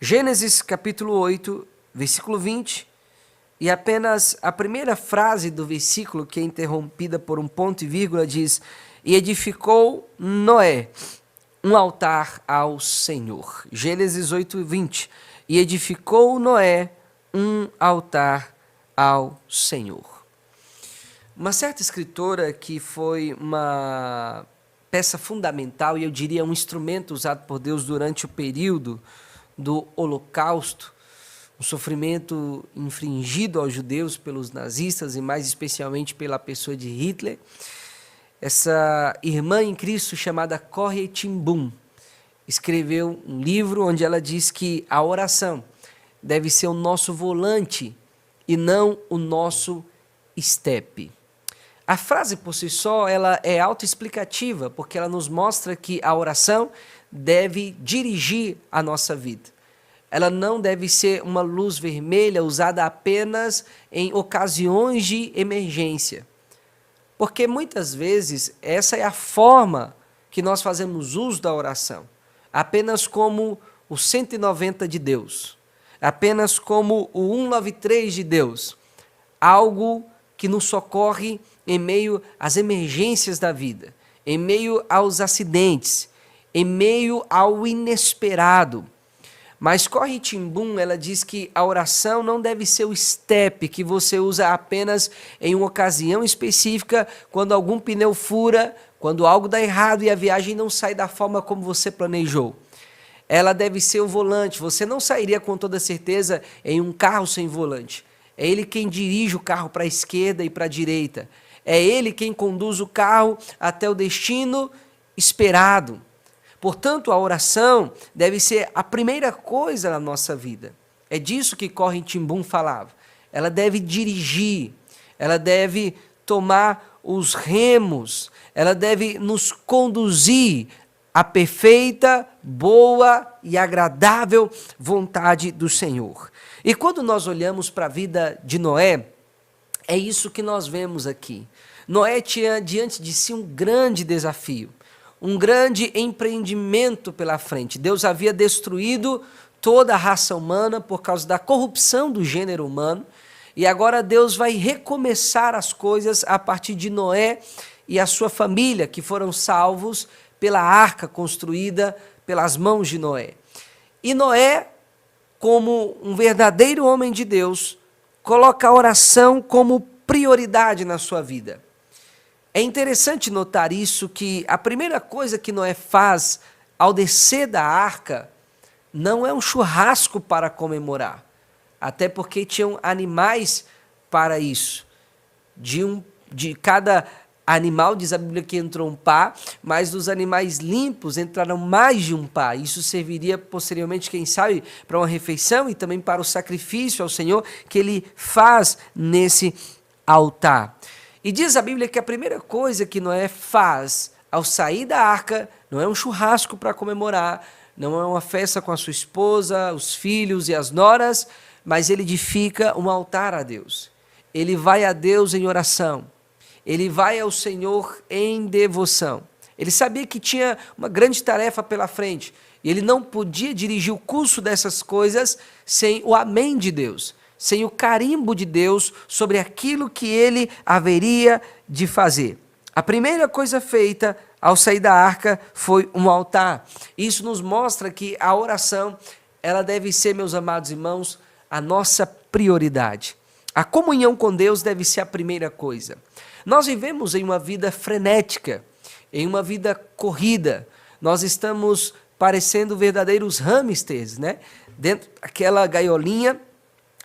Gênesis capítulo 8, versículo 20, e apenas a primeira frase do versículo, que é interrompida por um ponto e vírgula, diz: E edificou Noé um altar ao Senhor. Gênesis 8, 20. E edificou Noé um altar ao Senhor. Uma certa escritora que foi uma peça fundamental, e eu diria um instrumento usado por Deus durante o período do Holocausto, o sofrimento infligido aos judeus pelos nazistas e mais especialmente pela pessoa de Hitler. Essa irmã em Cristo chamada Corrie ten Boom escreveu um livro onde ela diz que a oração deve ser o nosso volante e não o nosso estepe. A frase por si só ela é autoexplicativa, porque ela nos mostra que a oração deve dirigir a nossa vida. Ela não deve ser uma luz vermelha usada apenas em ocasiões de emergência. Porque muitas vezes essa é a forma que nós fazemos uso da oração. Apenas como o 190 de Deus. Apenas como o 193 de Deus. Algo que nos socorre em meio às emergências da vida, em meio aos acidentes, em meio ao inesperado. Mas Corrie ten Boom, ela diz que a oração não deve ser o step que você usa apenas em uma ocasião específica, quando algum pneu fura, quando algo dá errado e a viagem não sai da forma como você planejou. Ela deve ser o volante. Você não sairia com toda certeza em um carro sem volante. É ele quem dirige o carro para a esquerda e para a direita. É ele quem conduz o carro até o destino esperado. Portanto, a oração deve ser a primeira coisa na nossa vida. É disso que Corrie ten Boom falava. Ela deve dirigir, ela deve tomar os remos, ela deve nos conduzir à perfeita, boa e agradável vontade do Senhor. E quando nós olhamos para a vida de Noé, é isso que nós vemos aqui. Noé tinha diante de si um grande desafio, um grande empreendimento pela frente. Deus havia destruído toda a raça humana por causa da corrupção do gênero humano, e agora Deus vai recomeçar as coisas a partir de Noé e a sua família, que foram salvos pela arca construída pelas mãos de Noé. E Noé, como um verdadeiro homem de Deus, coloca a oração como prioridade na sua vida. É interessante notar isso, que a primeira coisa que Noé faz ao descer da arca não é um churrasco para comemorar, até porque tinham animais para isso. De cada animal, diz a Bíblia que entrou um par, mas dos animais limpos entraram mais de um par. Isso serviria posteriormente, quem sabe, para uma refeição e também para o sacrifício ao Senhor que ele faz nesse altar. E diz a Bíblia que a primeira coisa que Noé faz ao sair da arca não é um churrasco para comemorar, não é uma festa com a sua esposa, os filhos e as noras, mas ele edifica um altar a Deus. Ele vai a Deus em oração. Ele vai ao Senhor em devoção. Ele sabia que tinha uma grande tarefa pela frente e ele não podia dirigir o curso dessas coisas sem o amém de Deus, sem o carimbo de Deus sobre aquilo que ele haveria de fazer. A primeira coisa feita ao sair da arca foi um altar. Isso nos mostra que a oração, ela deve ser, meus amados irmãos, a nossa prioridade. A comunhão com Deus deve ser a primeira coisa. Nós vivemos em uma vida frenética, em uma vida corrida. Nós estamos parecendo verdadeiros hamsters, né? Dentro daquela gaiolinha,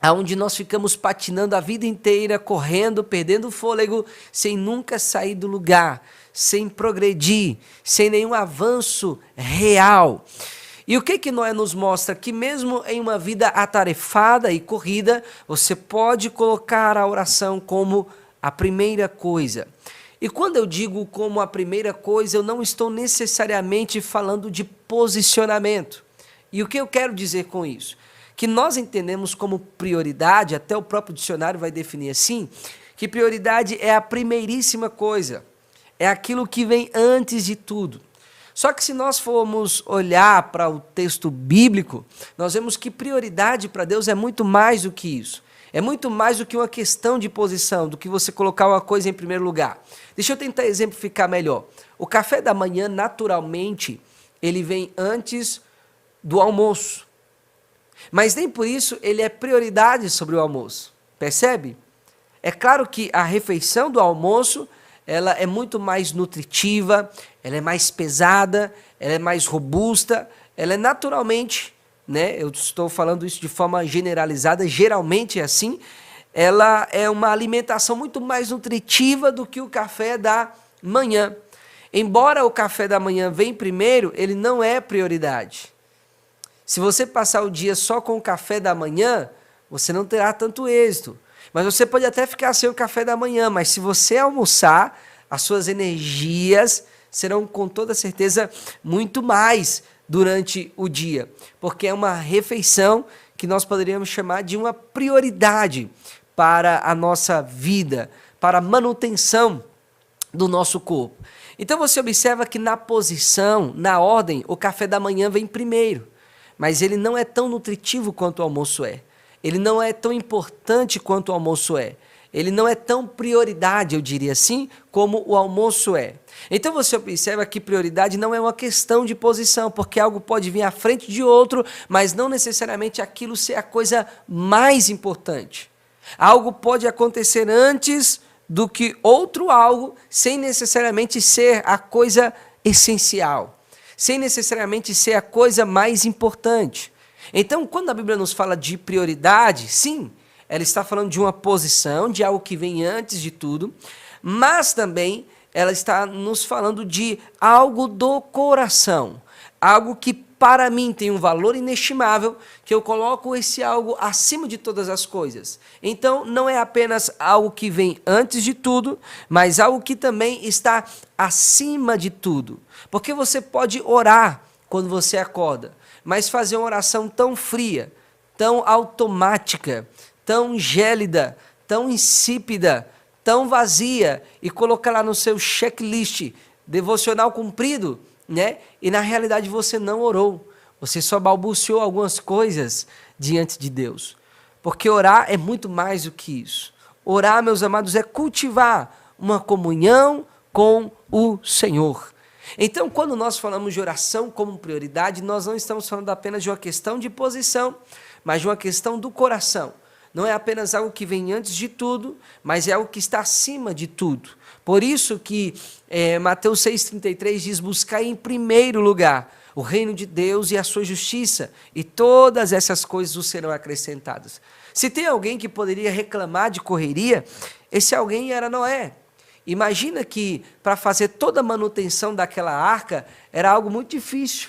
onde nós ficamos patinando a vida inteira, correndo, perdendo o fôlego, sem nunca sair do lugar, sem progredir, sem nenhum avanço real. E o que Noé nos mostra? Que mesmo em uma vida atarefada e corrida, você pode colocar a oração como a primeira coisa. E quando eu digo como a primeira coisa, eu não estou necessariamente falando de posicionamento. E o que eu quero dizer com isso? Que nós entendemos como prioridade, até o próprio dicionário vai definir assim, que prioridade é a primeiríssima coisa, é aquilo que vem antes de tudo. Só que se nós formos olhar para o texto bíblico, nós vemos que prioridade para Deus é muito mais do que isso. É muito mais do que uma questão de posição, do que você colocar uma coisa em primeiro lugar. Deixa eu tentar exemplificar melhor. O café da manhã, naturalmente, ele vem antes do almoço. Mas nem por isso ele é prioridade sobre o almoço. Percebe? É claro que a refeição do almoço, ela é muito mais nutritiva, ela é mais pesada, ela é mais robusta, ela é naturalmente, né, eu estou falando isso de forma generalizada, geralmente é assim, ela é uma alimentação muito mais nutritiva do que o café da manhã. Embora o café da manhã venha primeiro, ele não é prioridade. Se você passar o dia só com o café da manhã, você não terá tanto êxito. Mas você pode até ficar sem o café da manhã, mas se você almoçar, as suas energias serão com toda certeza muito mais durante o dia, porque é uma refeição que nós poderíamos chamar de uma prioridade para a nossa vida, para a manutenção do nosso corpo. Então você observa que na posição, na ordem, o café da manhã vem primeiro, mas ele não é tão nutritivo quanto o almoço é. Ele não é tão importante quanto o almoço é. Ele não é tão prioridade, eu diria assim, como o almoço é. Então você observa que prioridade não é uma questão de posição, porque algo pode vir à frente de outro, mas não necessariamente aquilo ser a coisa mais importante. Algo pode acontecer antes do que outro algo, sem necessariamente ser a coisa essencial, sem necessariamente ser a coisa mais importante. Então, quando a Bíblia nos fala de prioridade, sim, ela está falando de uma posição, de algo que vem antes de tudo, mas também ela está nos falando de algo do coração, algo que para mim tem um valor inestimável, que eu coloco esse algo acima de todas as coisas. Então, não é apenas algo que vem antes de tudo, mas algo que também está acima de tudo. Porque você pode orar quando você acorda, mas fazer uma oração tão fria, tão automática, tão gélida, tão insípida, tão vazia, e colocar lá no seu checklist devocional cumprido, né? E na realidade você não orou, você só balbuciou algumas coisas diante de Deus. Porque orar é muito mais do que isso. Orar, meus amados, é cultivar uma comunhão com o Senhor. Então, quando nós falamos de oração como prioridade, nós não estamos falando apenas de uma questão de posição, mas de uma questão do coração. Não é apenas algo que vem antes de tudo, mas é algo que está acima de tudo. Por isso que Mateus 6,33 diz: buscai em primeiro lugar o reino de Deus e a sua justiça, e todas essas coisas vos serão acrescentadas. Se tem alguém que poderia reclamar de correria, esse alguém era Noé. Imagina que para fazer toda a manutenção daquela arca era algo muito difícil.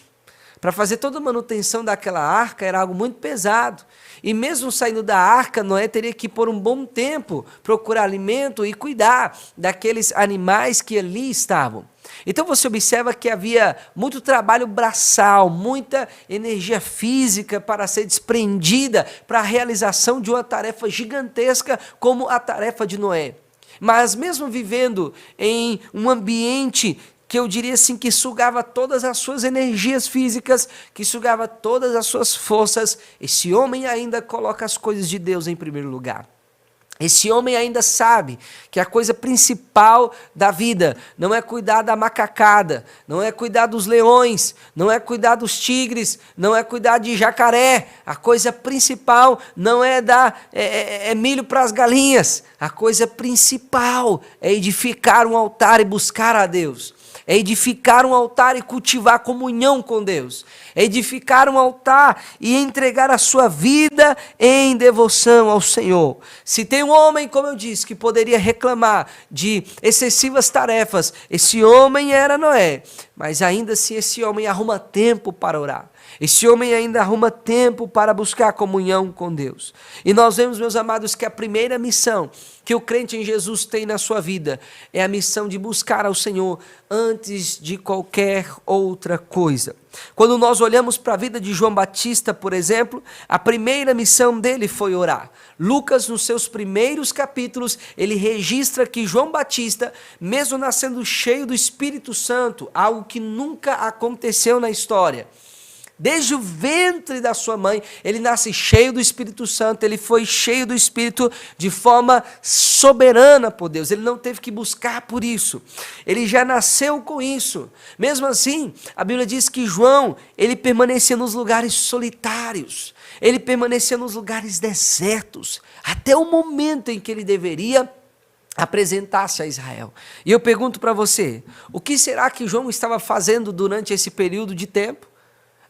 Para fazer toda a manutenção daquela arca era algo muito pesado. E mesmo saindo da arca, Noé teria que por um bom tempo procurar alimento e cuidar daqueles animais que ali estavam. Então você observa que havia muito trabalho braçal, muita energia física para ser desprendida para a realização de uma tarefa gigantesca como a tarefa de Noé. Mas mesmo vivendo em um ambiente que eu diria assim, que sugava todas as suas energias físicas, que sugava todas as suas forças, esse homem ainda coloca as coisas de Deus em primeiro lugar. Esse homem ainda sabe que a coisa principal da vida não é cuidar da macacada, não é cuidar dos leões, não é cuidar dos tigres, não é cuidar de jacaré. A coisa principal não é dar milho para as galinhas. A coisa principal é edificar um altar e buscar a Deus. É edificar um altar e cultivar comunhão com Deus. É edificar um altar e entregar a sua vida em devoção ao Senhor. Se tem um homem, como eu disse, que poderia reclamar de excessivas tarefas, esse homem era Noé. Mas ainda assim esse homem arruma tempo para orar. Esse homem ainda arruma tempo para buscar comunhão com Deus. E nós vemos, meus amados, que a primeira missão que o crente em Jesus tem na sua vida é a missão de buscar ao Senhor antes de qualquer outra coisa. Quando nós olhamos para a vida de João Batista, por exemplo, a primeira missão dele foi orar. Lucas, nos seus primeiros capítulos, ele registra que João Batista, mesmo nascendo cheio do Espírito Santo, algo que nunca aconteceu na história, desde o ventre da sua mãe, ele nasce cheio do Espírito Santo, ele foi cheio do Espírito de forma soberana por Deus, ele não teve que buscar por isso, ele já nasceu com isso. Mesmo assim, a Bíblia diz que João, ele permanecia nos lugares solitários, ele permanecia nos lugares desertos, até o momento em que ele deveria apresentar-se a Israel. E eu pergunto para você, o que será que João estava fazendo durante esse período de tempo?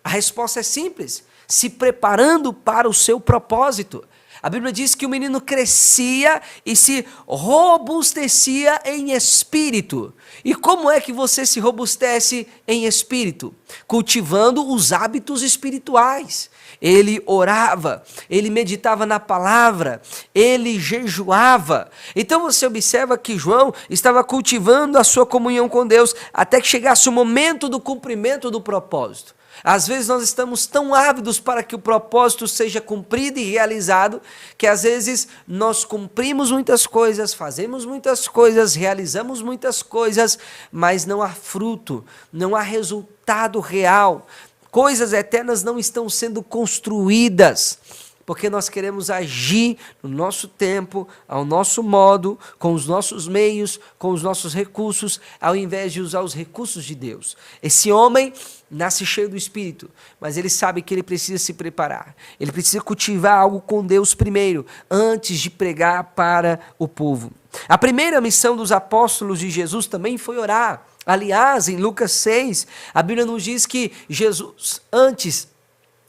A resposta é simples, se preparando para o seu propósito. A Bíblia diz que o menino crescia e se robustecia em espírito. E como é que você se robustece em espírito? Cultivando os hábitos espirituais. Ele orava, ele meditava na palavra, ele jejuava. Então você observa que João estava cultivando a sua comunhão com Deus até que chegasse o momento do cumprimento do propósito. Às vezes nós estamos tão ávidos para que o propósito seja cumprido e realizado, que às vezes nós cumprimos muitas coisas, fazemos muitas coisas, realizamos muitas coisas, mas não há fruto, não há resultado real. Coisas eternas não estão sendo construídas, porque nós queremos agir no nosso tempo, ao nosso modo, com os nossos meios, com os nossos recursos, ao invés de usar os recursos de Deus. Esse homem nasce cheio do Espírito, mas ele sabe que ele precisa se preparar. Ele precisa cultivar algo com Deus primeiro, antes de pregar para o povo. A primeira missão dos apóstolos de Jesus também foi orar. Aliás, em Lucas 6, a Bíblia nos diz que Jesus, antes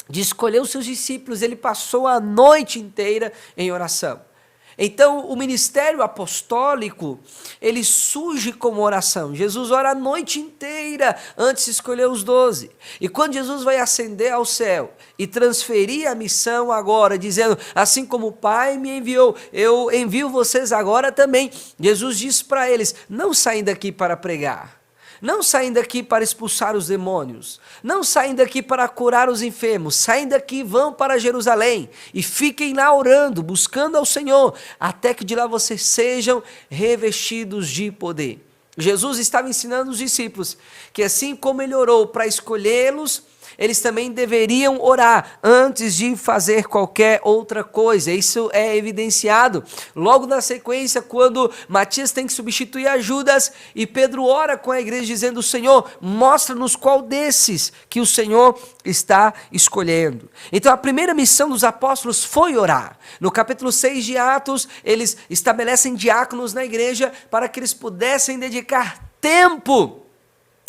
de escolher os seus discípulos, ele passou a noite inteira em oração. Então, o ministério apostólico, ele surge como oração. Jesus ora a noite inteira antes de escolher os 12. E quando Jesus vai ascender ao céu e transferir a missão agora, dizendo, assim como o Pai me enviou, eu envio vocês agora também. Jesus diz para eles, não saem daqui para pregar. Não saem daqui para expulsar os demônios, não saem daqui para curar os enfermos, saem daqui e vão para Jerusalém e fiquem lá orando, buscando ao Senhor, até que de lá vocês sejam revestidos de poder. Jesus estava ensinando os discípulos que assim como ele orou para escolhê-los, eles também deveriam orar antes de fazer qualquer outra coisa. Isso é evidenciado logo na sequência, quando Matias tem que substituir a Judas e Pedro ora com a igreja dizendo, Senhor, mostra-nos qual desses que o Senhor está escolhendo. Então a primeira missão dos apóstolos foi orar. No capítulo 6 de Atos, eles estabelecem diáconos na igreja para que eles pudessem dedicar tempo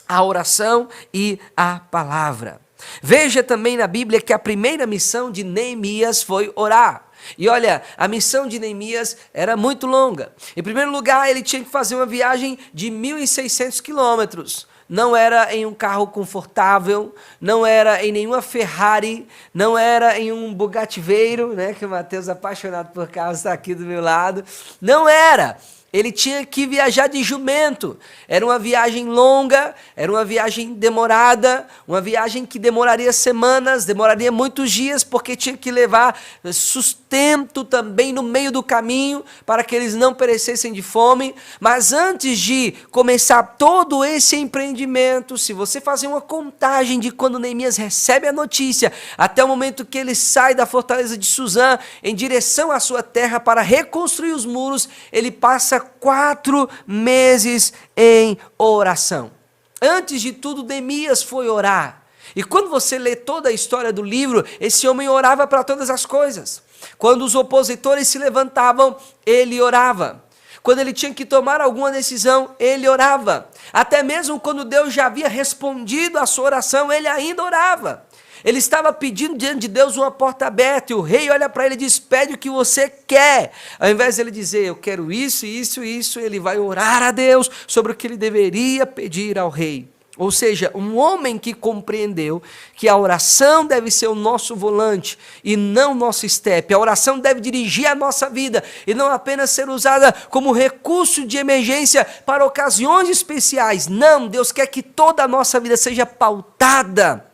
à oração e à palavra. Veja também na Bíblia que a primeira missão de Neemias foi orar. E olha, a missão de Neemias era muito longa. Em primeiro lugar, ele tinha que fazer uma viagem de 1.600 quilômetros. Não era em um carro confortável, não era em nenhuma Ferrari, não era em um Bugatti Veyron, né, que o Mateus, apaixonado por carros, está aqui do meu lado. Não era. Ele tinha que viajar de jumento. Era uma viagem longa, era uma viagem demorada, uma viagem que demoraria semanas, demoraria muitos dias, porque tinha que levar sustento também no meio do caminho, para que eles não perecessem de fome. Mas antes de começar todo esse empreendimento, se você fazer uma contagem de quando Neemias recebe a notícia, até o momento que ele sai da fortaleza de Suzã, em direção à sua terra para reconstruir os muros, ele passa 4 meses em oração. Antes de tudo, Neemias foi orar. E quando você lê toda a história do livro, esse homem orava para todas as coisas. Quando os opositores se levantavam, ele orava. Quando ele tinha que tomar alguma decisão, ele orava. Até mesmo quando Deus já havia respondido a sua oração, ele ainda orava. Ele estava pedindo diante de Deus uma porta aberta, e o rei olha para ele e diz, pede o que você quer. Ao invés de ele dizer, eu quero isso, isso, isso, ele vai orar a Deus sobre o que ele deveria pedir ao rei. Ou seja, um homem que compreendeu que a oração deve ser o nosso volante e não nosso estepe. A oração deve dirigir a nossa vida e não apenas ser usada como recurso de emergência para ocasiões especiais. Não, Deus quer que toda a nossa vida seja pautada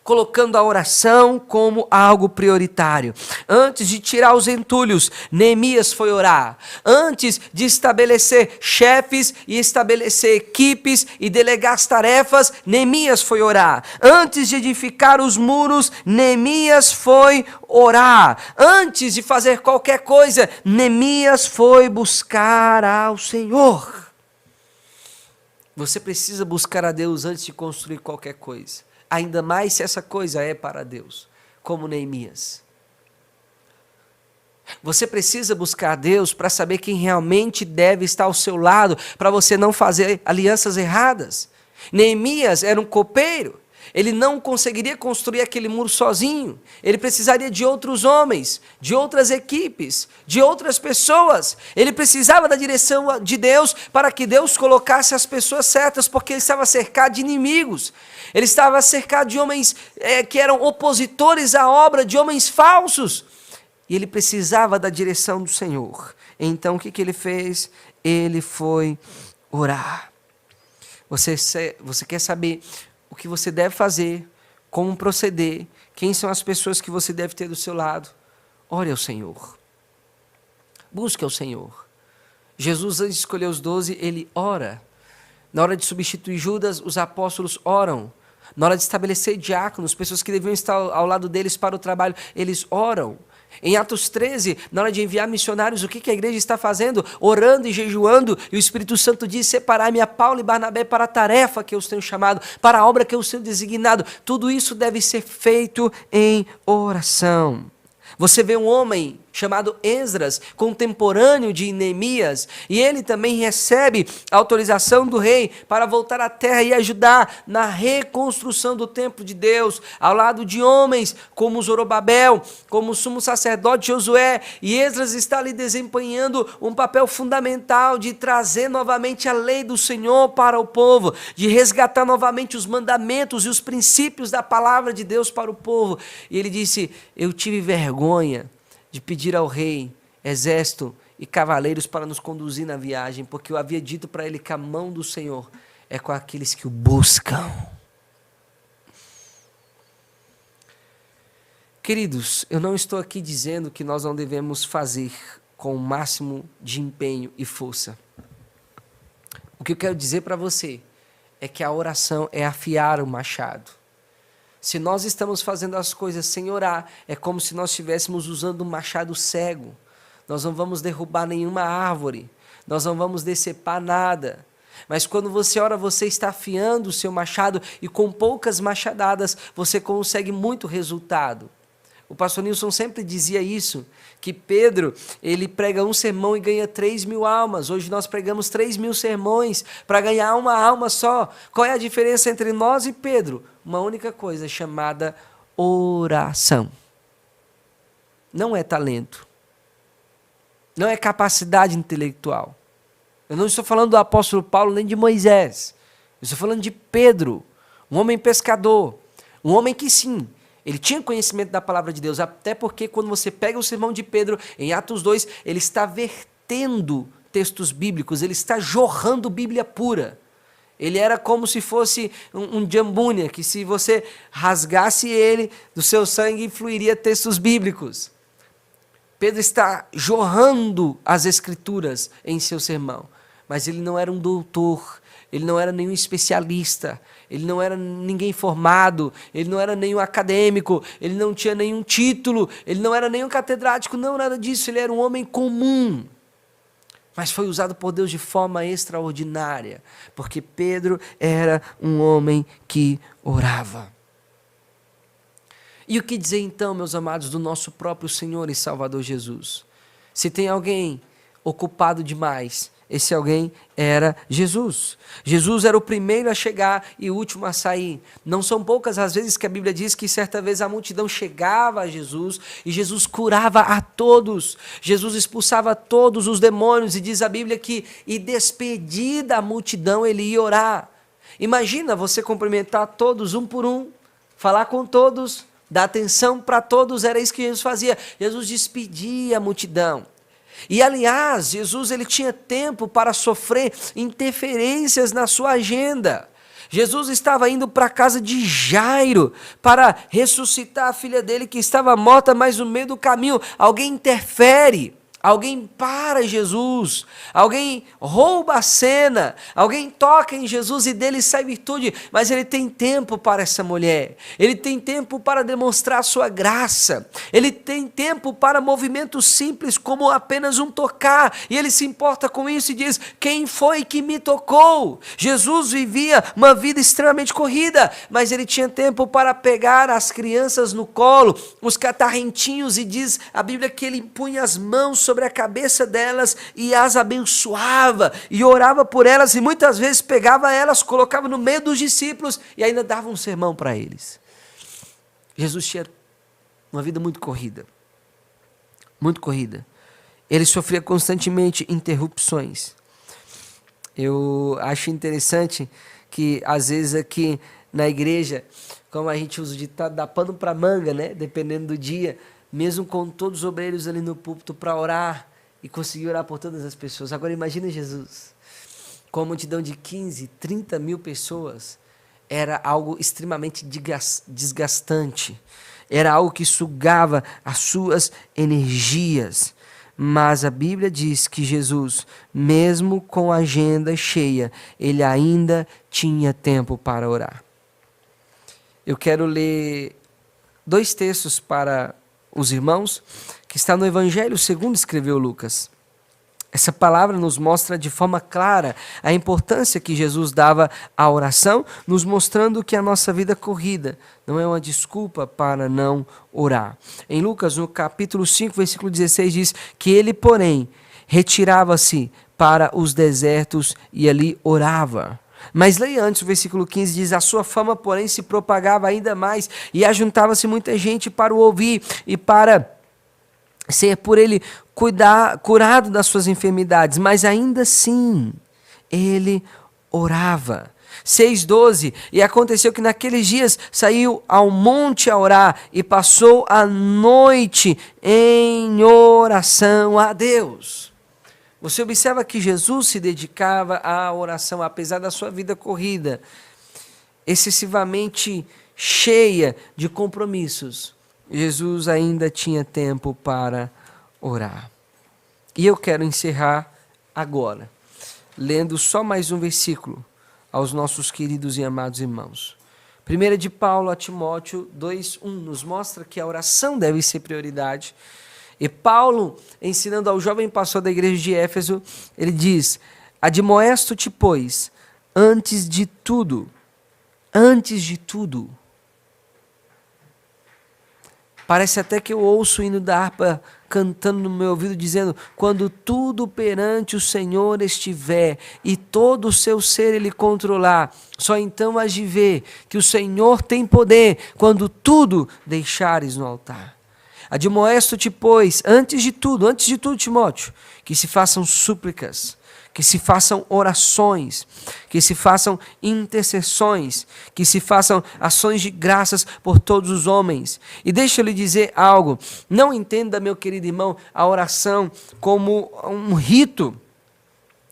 colocando a oração como algo prioritário. Antes de tirar os entulhos, Neemias foi orar. Antes de estabelecer chefes e estabelecer equipes e delegar as tarefas, Neemias foi orar. Antes de edificar os muros, Neemias foi orar. Antes de fazer qualquer coisa, Neemias foi buscar ao Senhor. Você precisa buscar a Deus antes de construir qualquer coisa. Ainda mais se essa coisa é para Deus, como Neemias. Você precisa buscar a Deus para saber quem realmente deve estar ao seu lado, para você não fazer alianças erradas. Neemias era um copeiro. Ele não conseguiria construir aquele muro sozinho. Ele precisaria de outros homens, de outras equipes, de outras pessoas. Ele precisava da direção de Deus para que Deus colocasse as pessoas certas, porque ele estava cercado de inimigos. Ele estava cercado de homens que eram opositores à obra, de homens falsos. E ele precisava da direção do Senhor. Então o que ele fez? Ele foi orar. Você quer saber o que você deve fazer, como proceder, quem são as pessoas que você deve ter do seu lado? Ore ao Senhor. Busque ao Senhor. Jesus, antes de escolher os 12, ele ora. Na hora de substituir Judas, os apóstolos oram. Na hora de estabelecer diáconos, pessoas que deviam estar ao lado deles para o trabalho, eles oram. Em Atos 13, na hora de enviar missionários, o que a igreja está fazendo? Orando e jejuando, e o Espírito Santo diz: separai-me a Paulo e Barnabé para a tarefa que eu os tenho chamado, para a obra que eu os tenho designado. Tudo isso deve ser feito em oração. Você vê um homem chamado Esdras, contemporâneo de Neemias, e ele também recebe a autorização do rei para voltar à terra e ajudar na reconstrução do templo de Deus, ao lado de homens como Zorobabel, como o sumo sacerdote Josué, e Esdras está ali desempenhando um papel fundamental de trazer novamente a lei do Senhor para o povo, de resgatar novamente os mandamentos e os princípios da palavra de Deus para o povo. E ele disse: eu tive vergonha de pedir ao rei exército e cavaleiros para nos conduzir na viagem, porque eu havia dito para ele que a mão do Senhor é com aqueles que o buscam. Queridos, eu não estou aqui dizendo que nós não devemos fazer com o máximo de empenho e força. O que eu quero dizer para você é que a oração é afiar o machado. Se nós estamos fazendo as coisas sem orar, é como se nós estivéssemos usando um machado cego. Nós não vamos derrubar nenhuma árvore, nós não vamos decepar nada. Mas quando você ora, você está afiando o seu machado e com poucas machadadas você consegue muito resultado. O pastor Nilson sempre dizia isso, que Pedro, ele prega um sermão e ganha 3.000 almas. Hoje nós pregamos 3.000 sermões para ganhar uma alma só. Qual é a diferença entre nós e Pedro? Uma única coisa, chamada oração. Não é talento. Não é capacidade intelectual. Eu não estou falando do apóstolo Paulo nem de Moisés. Eu estou falando de Pedro, um homem pescador. Um homem que sim, ele tinha conhecimento da palavra de Deus, até porque quando você pega o sermão de Pedro, em Atos 2, ele está vertendo textos bíblicos, ele está jorrando Bíblia pura. Ele era como se fosse um jambúnia, que se você rasgasse ele, do seu sangue fluiria textos bíblicos. Pedro está jorrando as escrituras em seu sermão, mas ele não era um doutor, ele não era nenhum especialista, ele não era ninguém formado, ele não era nenhum acadêmico, ele não tinha nenhum título, ele não era nenhum catedrático, não, nada disso, ele era um homem comum. Mas foi usado por Deus de forma extraordinária, porque Pedro era um homem que orava. E o que dizer então, meus amados, do nosso próprio Senhor e Salvador Jesus? Se tem alguém ocupado demais, esse alguém era Jesus. Jesus era o primeiro a chegar e o último a sair. Não são poucas as vezes que a Bíblia diz que certa vez a multidão chegava a Jesus e Jesus curava a todos. Jesus expulsava todos os demônios e diz a Bíblia que, e despedida a multidão, ele ia orar. Imagina você cumprimentar todos um por um, falar com todos, dar atenção para todos, era isso que Jesus fazia. Jesus despedia a multidão. E aliás, Jesus ele tinha tempo para sofrer interferências na sua agenda. Jesus estava indo para a casa de Jairo para ressuscitar a filha dele que estava morta, mas no meio do caminho alguém interfere. Alguém para Jesus, alguém rouba a cena, alguém toca em Jesus e dele sai virtude, mas ele tem tempo para essa mulher, ele tem tempo para demonstrar a sua graça, ele tem tempo para movimentos simples como apenas um tocar, e ele se importa com isso e diz, quem foi que me tocou? Jesus vivia uma vida extremamente corrida, mas ele tinha tempo para pegar as crianças no colo, os catarrentinhos, e diz a Bíblia que ele punha as mãos sobre a cabeça delas e as abençoava e orava por elas e muitas vezes pegava elas, colocava no meio dos discípulos e ainda dava um sermão para eles. Jesus tinha uma vida muito corrida, muito corrida. Ele sofria constantemente interrupções. Eu acho interessante que às vezes aqui na igreja, como a gente usa o ditado, dá pano para manga, né? Dependendo do dia, mesmo com todos os obreiros ali no púlpito para orar e conseguir orar por todas as pessoas. Agora imagina Jesus, com uma multidão de 15, 30 mil pessoas, era algo extremamente desgastante, era algo que sugava as suas energias. Mas a Bíblia diz que Jesus, mesmo com a agenda cheia, ele ainda tinha tempo para orar. Eu quero ler 2 textos para os irmãos, que está no Evangelho segundo escreveu Lucas. Essa palavra nos mostra de forma clara a importância que Jesus dava à oração, nos mostrando que a nossa vida corrida não é uma desculpa para não orar. Em Lucas, no capítulo 5, versículo 16, diz que ele, porém, retirava-se para os desertos e ali orava. Mas leia antes, o versículo 15 diz, a sua fama, porém, se propagava ainda mais e ajuntava-se muita gente para o ouvir e para ser por ele curado das suas enfermidades. Mas ainda assim, ele orava. 6:12, e aconteceu que naqueles dias saiu ao monte a orar e passou a noite em oração a Deus. Você observa que Jesus se dedicava à oração, apesar da sua vida corrida, excessivamente cheia de compromissos. Jesus ainda tinha tempo para orar. E eu quero encerrar agora, lendo só mais um versículo aos nossos queridos e amados irmãos. 1 de Paulo a Timóteo 2:1 nos mostra que a oração deve ser prioridade. E Paulo, ensinando ao jovem pastor da igreja de Éfeso, ele diz, admoesto-te, pois, antes de tudo, parece até que eu ouço o hino da harpa cantando no meu ouvido, dizendo, quando tudo perante o Senhor estiver e todo o seu ser ele controlar, só então hás de ver que o Senhor tem poder quando tudo deixares no altar. Admoesto-te, pois, antes de tudo, Timóteo, que se façam súplicas, que se façam orações, que se façam intercessões, que se façam ações de graças por todos os homens. E deixa eu lhe dizer algo, não entenda, meu querido irmão, a oração como um rito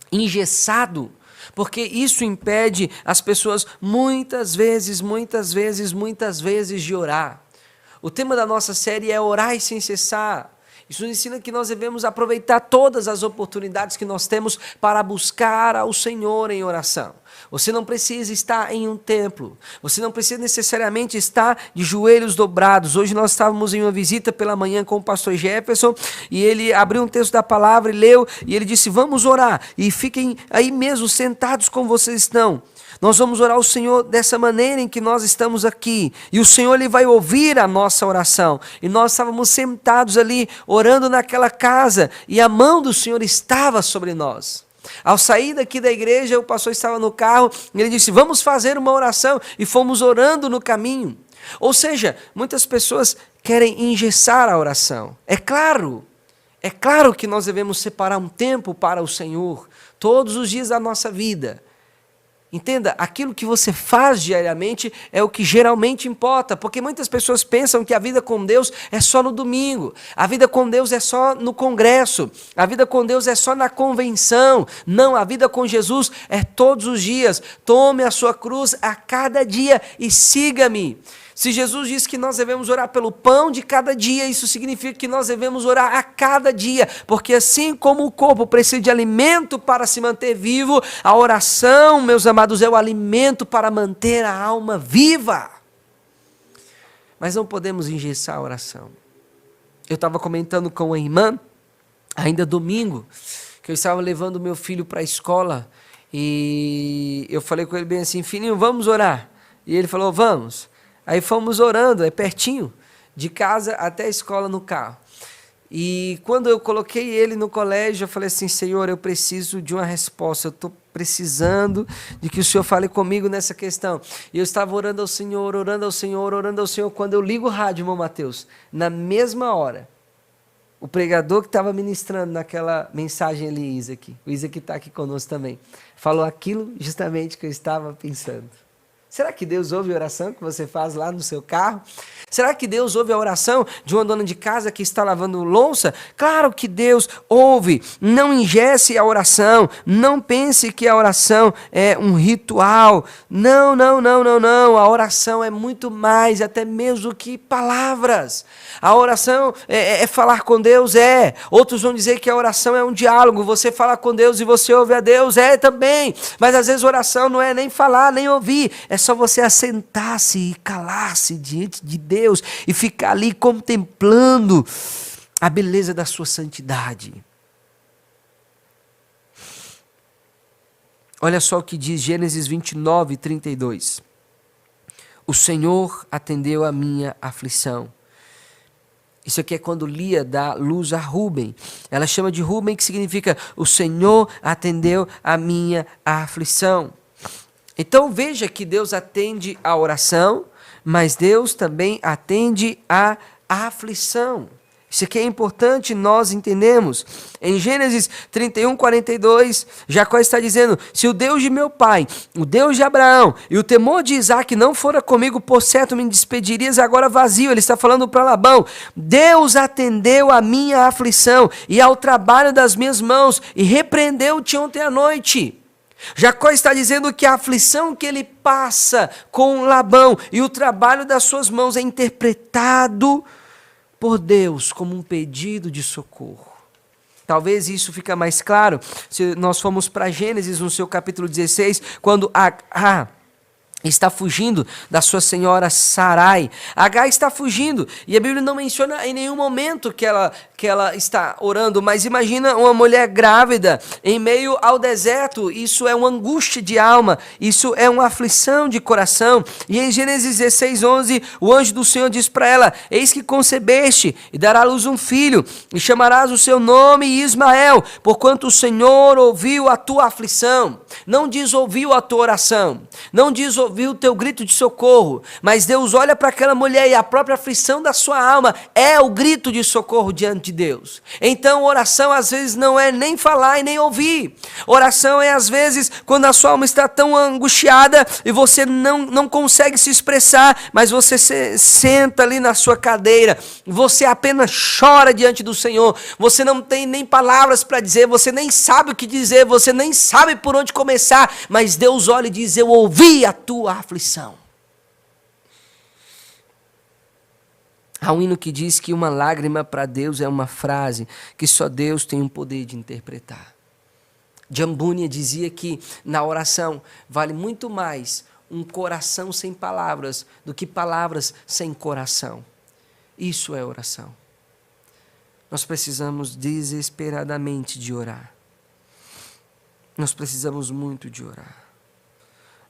engessado, porque isso impede as pessoas muitas vezes de orar. O tema da nossa série é orar sem cessar. Isso nos ensina que nós devemos aproveitar todas as oportunidades que nós temos para buscar ao Senhor em oração. Você não precisa estar em um templo, você não precisa necessariamente estar de joelhos dobrados. Hoje nós estávamos em uma visita pela manhã com o pastor Jefferson e ele abriu um texto da palavra e leu e ele disse, vamos orar e fiquem aí mesmo sentados como vocês estão. Nós vamos orar ao Senhor dessa maneira em que nós estamos aqui. E o Senhor ele vai ouvir a nossa oração. E nós estávamos sentados ali, orando naquela casa. E a mão do Senhor estava sobre nós. Ao sair daqui da igreja, o pastor estava no carro. E ele disse, vamos fazer uma oração. E fomos orando no caminho. Ou seja, muitas pessoas querem engessar a oração. É claro que nós devemos separar um tempo para o Senhor. Todos os dias da nossa vida. Entenda, aquilo que você faz diariamente é o que geralmente importa, porque muitas pessoas pensam que a vida com Deus é só no domingo, a vida com Deus é só no congresso, a vida com Deus é só na convenção. Não, a vida com Jesus é todos os dias. Tome a sua cruz a cada dia e siga-me. Se Jesus diz que nós devemos orar pelo pão de cada dia, isso significa que nós devemos orar a cada dia, porque assim como o corpo precisa de alimento para se manter vivo, a oração, meus amados, é o alimento para manter a alma viva. Mas não podemos engessar a oração. Eu estava comentando com a irmã, ainda domingo, que eu estava levando meu filho para a escola, e eu falei com ele bem assim: filhinho, vamos orar? E ele falou: vamos. Aí fomos orando, é pertinho, de casa até a escola no carro. E quando eu coloquei ele no colégio, eu falei assim: Senhor, eu preciso de uma resposta, eu estou precisando de que o Senhor fale comigo nessa questão. E eu estava orando ao Senhor, orando ao Senhor, orando ao Senhor, quando eu ligo o rádio, irmão Mateus, na mesma hora, o pregador que estava ministrando naquela mensagem ali, Isaac, o Isaac está aqui conosco também, falou aquilo justamente que eu estava pensando. Será que Deus ouve a oração que você faz lá no seu carro? Será que Deus ouve a oração de uma dona de casa que está lavando louça? Claro que Deus ouve. Não engesse a oração. Não pense que a oração é um ritual. Não, não, não, não, não. A oração é muito mais, até mesmo que palavras. A oração é falar com Deus, é. Outros vão dizer que a oração é um diálogo. Você fala com Deus e você ouve a Deus, é também. Mas às vezes oração não é nem falar, nem ouvir. É só você assentar-se e calar-se diante de Deus e ficar ali contemplando a beleza da sua santidade. Olha só o que diz Gênesis 29, 32. O Senhor atendeu a minha aflição. Isso aqui é quando Lia dá luz a Rúben. Ela chama de Rúben, que significa: o Senhor atendeu a minha aflição. Então veja que Deus atende a oração, mas Deus também atende a aflição. Isso aqui é importante nós entendemos. Em Gênesis 31, 42, Jacó está dizendo: se o Deus de meu pai, o Deus de Abraão e o temor de Isaque não fora comigo, por certo me despedirias agora vazio. Ele está falando para Labão: Deus atendeu a minha aflição e ao trabalho das minhas mãos e repreendeu-te ontem à noite. Jacó está dizendo que a aflição que ele passa com Labão e o trabalho das suas mãos é interpretado por Deus como um pedido de socorro. Talvez isso fica mais claro se nós formos para Gênesis, no seu capítulo 16, quando Agar está fugindo da sua senhora Sarai. Agar está fugindo, e a Bíblia não menciona em nenhum momento que ela está orando, mas imagina uma mulher grávida em meio ao deserto. Isso é uma angústia de alma, isso é uma aflição de coração. E em Gênesis 16, 11, o anjo do Senhor diz para ela: eis que concebeste e dará à luz um filho, e chamarás o seu nome Ismael, porquanto o Senhor ouviu a tua aflição. Não diz ouviu a tua oração, não diz ouviu o teu grito de socorro, mas Deus olha para aquela mulher e a própria aflição da sua alma é o grito de socorro diante de Deus. Então oração às vezes não é nem falar e nem ouvir. Oração é às vezes quando a sua alma está tão angustiada e você não consegue se expressar, mas você senta ali na sua cadeira, você apenas chora diante do Senhor, você não tem nem palavras para dizer, você nem sabe o que dizer, você nem sabe por onde começar, mas Deus olha e diz: eu ouvi a tua aflição. Há um hino que diz que uma lágrima para Deus é uma frase que só Deus tem o poder de interpretar. John Bunyan dizia que na oração vale muito mais um coração sem palavras do que palavras sem coração. Isso é oração. Nós precisamos desesperadamente de orar. Nós precisamos muito de orar.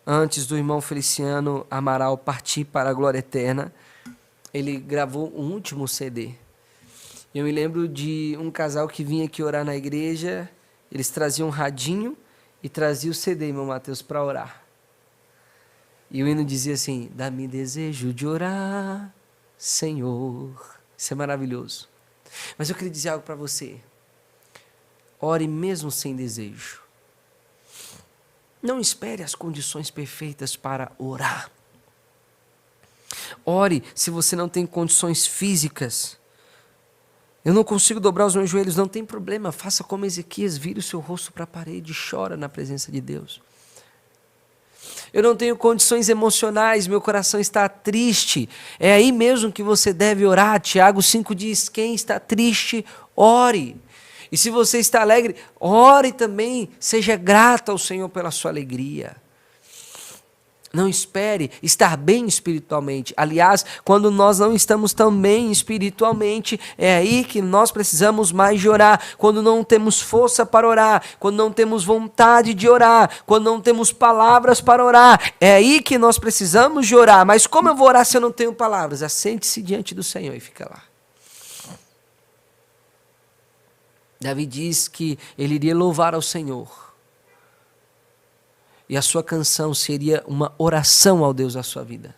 Antes do irmão Feliciano Amaral partir para a glória eterna, ele gravou um último CD. Eu me lembro de um casal que vinha aqui orar na igreja, eles traziam um radinho e traziam o CD, irmão Mateus, para orar. E o hino dizia assim: dá-me desejo de orar, Senhor. Isso é maravilhoso. Mas eu queria dizer algo para você. Ore mesmo sem desejo. Não espere as condições perfeitas para orar. Ore se você não tem condições físicas. Eu não consigo dobrar os meus joelhos, não tem problema. Faça como Ezequias, vire o seu rosto para a parede e chora na presença de Deus. Eu não tenho condições emocionais, meu coração está triste. É aí mesmo que você deve orar. Tiago 5 diz, quem está triste, ore. E se você está alegre, ore também, seja grato ao Senhor pela sua alegria. Não espere estar bem espiritualmente. Aliás, quando nós não estamos tão bem espiritualmente, é aí que nós precisamos mais de orar. Quando não temos força para orar, quando não temos vontade de orar, quando não temos palavras para orar, é aí que nós precisamos de orar. Mas como eu vou orar se eu não tenho palavras? Assente-se diante do Senhor e fica lá. Davi diz que ele iria louvar ao Senhor. E a sua canção seria uma oração ao Deus da sua vida.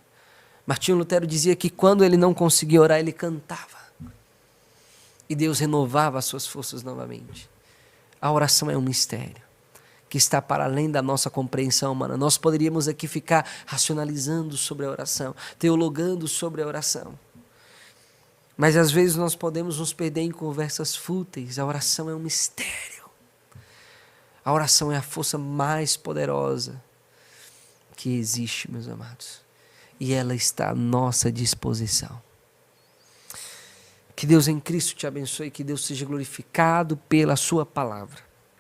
Martinho Lutero dizia que quando ele não conseguia orar, ele cantava. E Deus renovava as suas forças novamente. A oração é um mistério que está para além da nossa compreensão humana. Nós poderíamos aqui ficar racionalizando sobre a oração, teologando sobre a oração. Mas às vezes nós podemos nos perder em conversas fúteis. A oração é um mistério. A oração é a força mais poderosa que existe, meus amados. E ela está à nossa disposição. Que Deus em Cristo te abençoe, que Deus seja glorificado pela sua palavra.